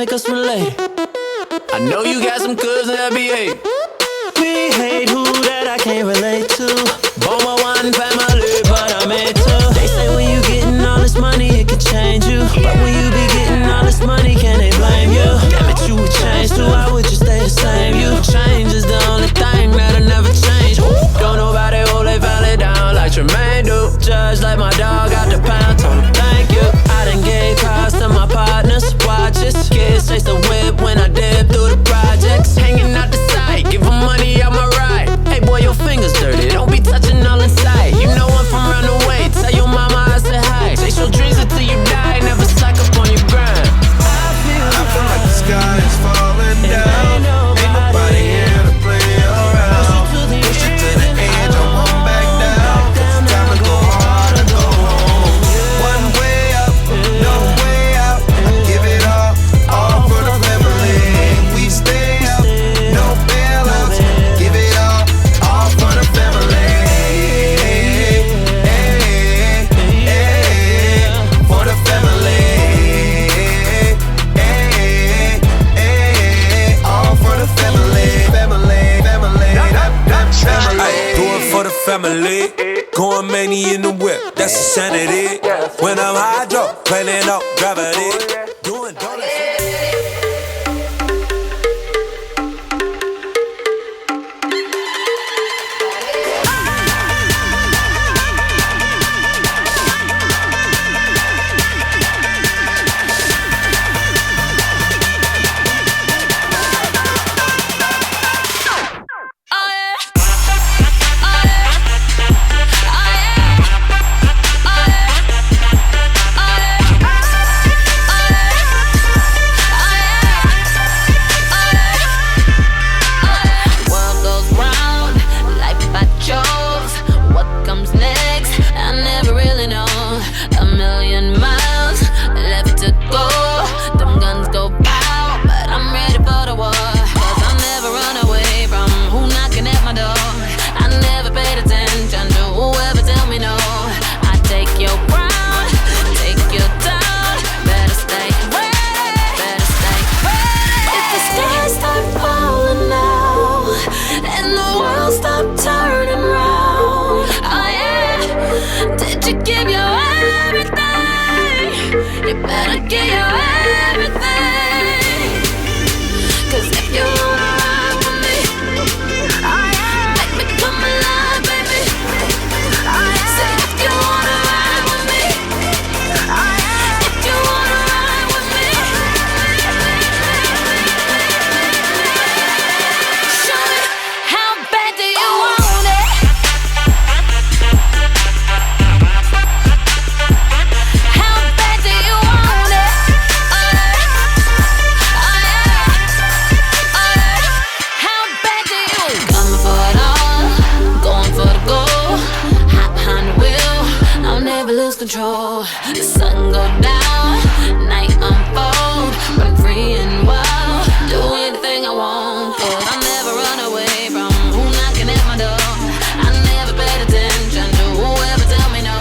make us relate. I know you got some cousins that be hate. We hate who that I can't relate to. Born with one family, but I made two. They say when you getting all this money, it can change you. But when you be getting all this money, can they blame you? Damn it, you would change too, why would you stay the same? You change is the only thing that'll never change. Don't nobody hold their family down like Tremaine do. Judge like my dog out the pound, told him thank you. I done gave cars to my partners, watches. Kids chase the whip when I dip through the projects. Hanging out the side, give them money out my ride. Hey boy, your fingers dirty, don't be touching all inside. You know I'm from round the way, tell your mama I said hi. Chase your dreams until you die, never slack up on your grind. I feel like the sky is falling down. Ain't nobody here to play around. Push it to the edge, I won't back down. It's time to go hard or go home. One way up, no way out. I give it all for the family. We stay up, no bailouts. Give it all for the family. For the family. For the family, going many in the whip, that's insanity. When I'm hydro, planning out gravity, doing donuts. Control. The sun go down, night unfold, run free and wild, do anything I want, 'cause I'll never run away from who knocking at my door. I never paid attention to whoever tell me no.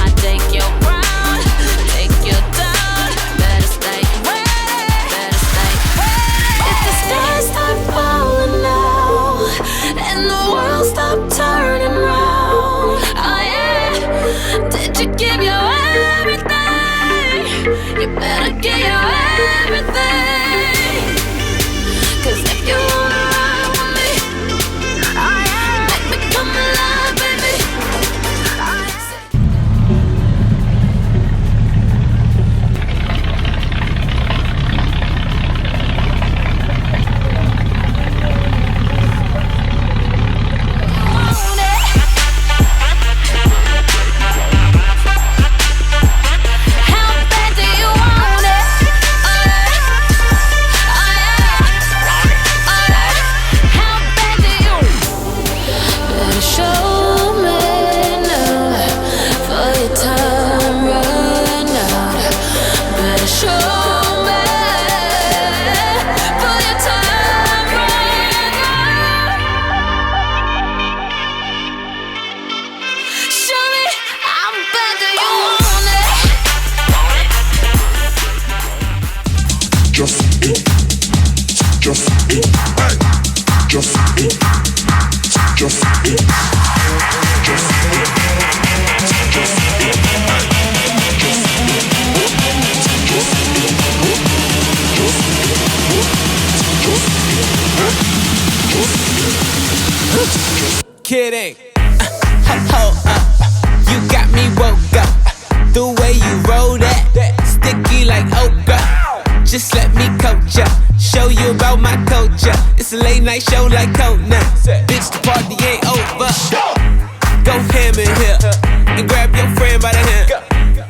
I take your crown, take your down, better stay ready, better stay ready. If the stars start falling now, and the world stop turning round, oh yeah, did you give your everything? kidding. Hold up, you got me woke up. The way you roll that, sticky like okra. Just let me coach ya, show you about my culture. It's a late night show like Conan. Bitch, the party ain't over. Go ham in here and grab your friend by the hand.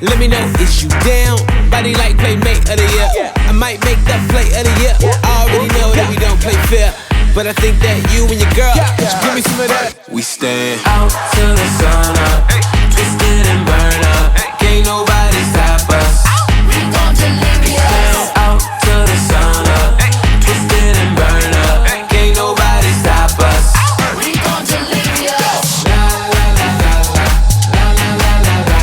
Let me know, is you down? Body like playmate of the year. I might make that play of the year. I already know that we don't play fair, but I think that you and your girl should give me some of that. We stand out till the sun up, twisted and burn up. Can't nobody stop us. We gon' deliver ya. Stand out till the sun up, twisted and burn up. Can't nobody stop us. We gon' deliver ya.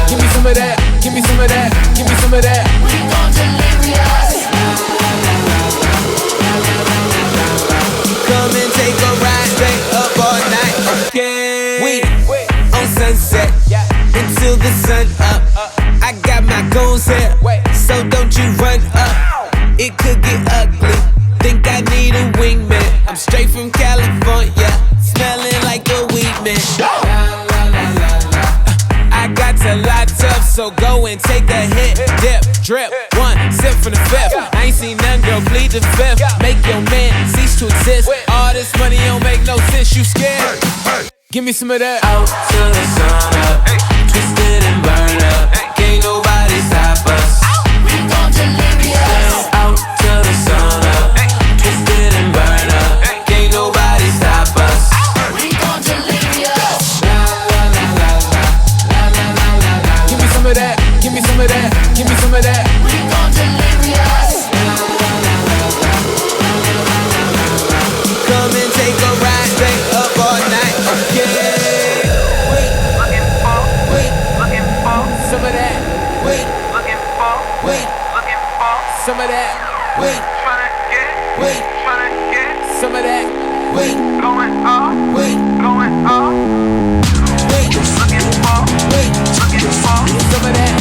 Give me some of that, give me some of that, give me some of that. We gon' deliver ya. Come and take a ride, stay up all night, okay? We on sunset, until the sun up. I got my goons here, so don't you run up. It could get ugly, think I need a wingman. I'm straight from California, smelling like a weed man. I got to lots up, so go and take a hit, dip, drip, one sip from the fifth. I ain't seen none, girl, plead the fifth. Make your man cease to exist. All this money don't make no sense, you scared? Give me some of that. Out till the sun up, twisted and burn up. Can't nobody stop us. We gon' deliver ya. Out till the sun up, twisted and burn up. Can't nobody stop us. We gon' deliver ya. Give me some of that. Give me some of that. Give me some of that. We gon' deliver ya. Come and take a ride, stay up all night, okay? Some of that. Some of that. Some of that. Some of that. Some of that. Give me some of that. Give me some of that. Give me some of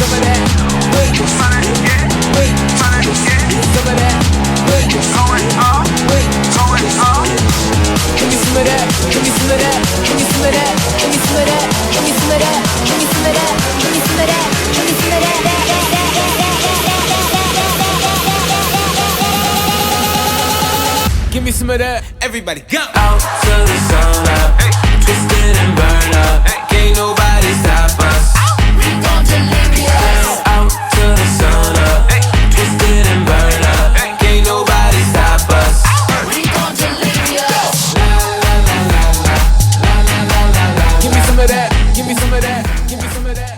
that. Give me some of that. Give me some of that. Give me some of that. Give me some of that. Give me some of that. Give me some of that. Everybody go. Out till the sun up, twisted and burn up. Can't nobody stop us. We gon' deliver ya. Out till the sun up, twisted and burn up. Can't nobody stop us. We gon' deliver ya. Give me some of that. Give me some of that. Give me some of that.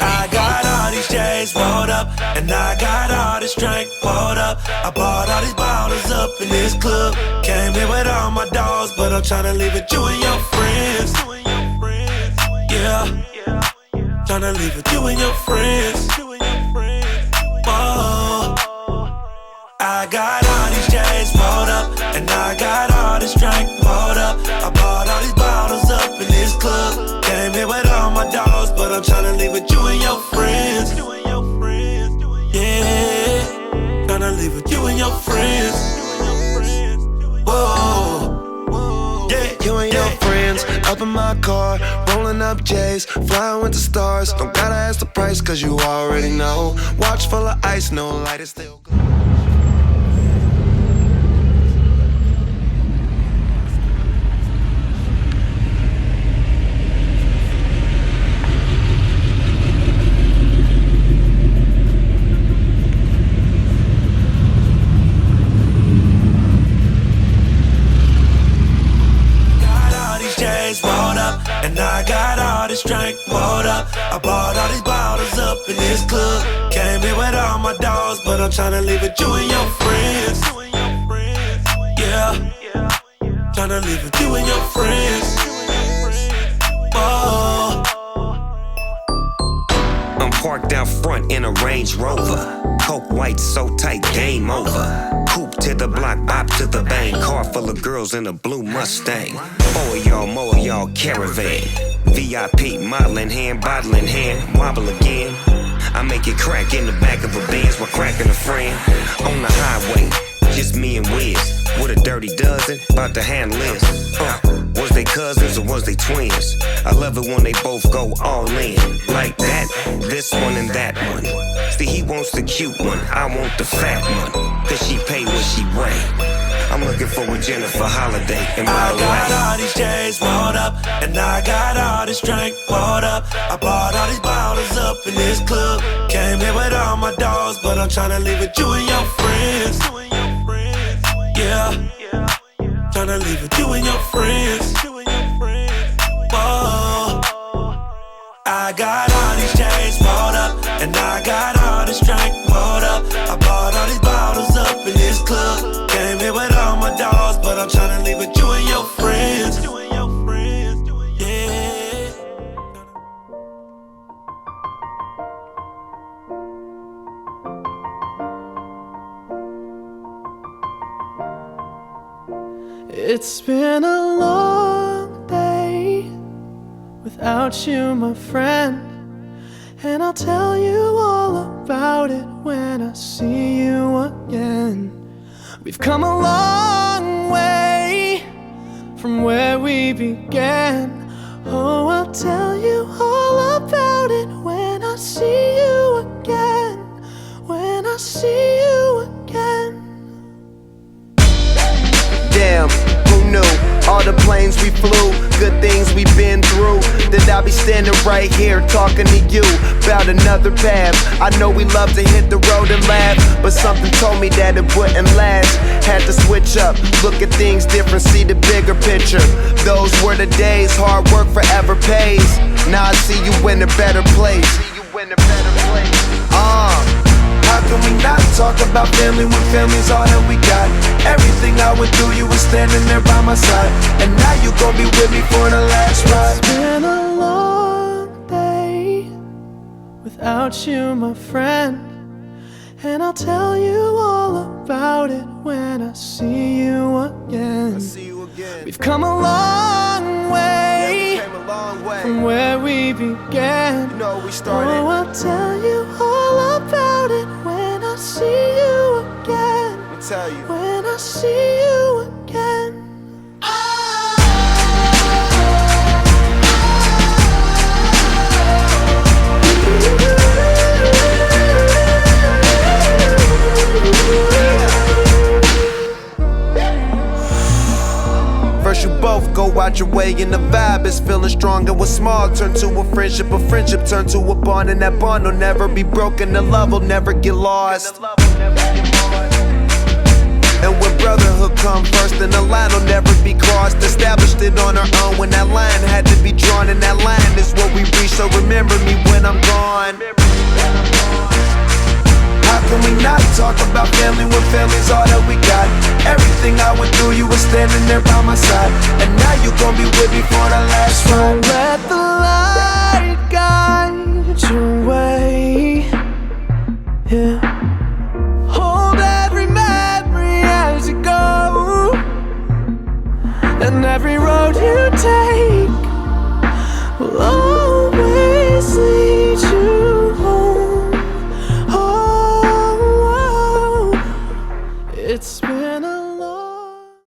I got all these J's rolled up, and I got all this drink poured up. I bought all these bottles up in this club. Came here with all my dogs, but I'm tryna leave with you and your friends. Yeah, tryna leave with you and your friends. Whoa. I got all these J's rolled up, and I got all this drink poured up. I bought all these bottles up in this club. Came here with all my dogs, but I'm tryna leave with you and your friends. Yeah, tryna leave with you and your friends. Whoa, yeah, You and your friends up in my car, rolling up J's, flying with the stars. Don't gotta ask the price, cause you already know. Watch full of ice, no light, it's still good. rolled up, and I got all this drink poured up. I bought all these bottles up in this club. Came here with all my dogs, but I'm tryna leave with you and your friends. Yeah, tryna leave with you and your friends. Oh. I'm parked out front in a Range Rover. Coke white so tight, game over. Coupe to the block, bop to the bang. Car full of girls in a blue Mustang. Four of y'all, more of y'all caravan. VIP, model in hand, bottle in hand, wobble again. I make it crack in the back of a Benz while cracking a friend. On the highway, just me and Wiz, with a dirty dozen, about to handle this. Was they cousins or was they twins? I love it when they both go all in. Like that, this one and that one. See, he wants the cute one, I want the fat one. Cause she pay what she weigh. I'm looking for a Jennifer Holiday in my I got life. all these J's rolled up, and I got all this drink poured up. I bought all these bottles up in this club. Came here with all my dogs, but I'm tryna leave with you and your friends. Yeah, tryna leave with you and your friends. Whoa. I got all these chains rolled up, and I got all this drink poured up. I bought all these bottles up in this club. Came here with all my dogs, but I'm tryna leave with you and your friends. Yeah. It's been a long day without you, my friend. And I'll tell you all about it when I see you again. We've come a long way from where we began. Oh, I'll tell you all about it when I see you again. When I see you again. Damn, who knew? All the planes we flew, good things we've been through. That I'll be standing right here talking to you about another path. I know we love to hit the road and laugh, but something told me that it wouldn't last. Had to switch up, look at things different, see the bigger picture. Those were the days, hard work forever pays. Now I see you in a better place. How can we not talk about family when family's all that we got? Everything I went through, you were standing there by my side, and now you gon' be with me for the last ride. It's been a long day without you, my friend. And I'll tell you all about it when I see you again. We've come a long way from where we began. Oh, I'll tell you all about it when I see you again. When I see you again. First you both go out your way and the vibe is feeling strong. And what's small turn to a friendship turn to a bond. And that bond will never be broken, the love will never get lost. And when brotherhood come first, then the line will never be crossed. Established it on our own when that line had to be drawn. And that line is what we reach, so remember me when I'm gone. How can we not talk about family when family's all that we got? Everything I went through, you were standing there by my side, and now you gon' be with me for the last ride. Let the light guide your way. Yeah. Hold every memory as you go, and every road you take will always lead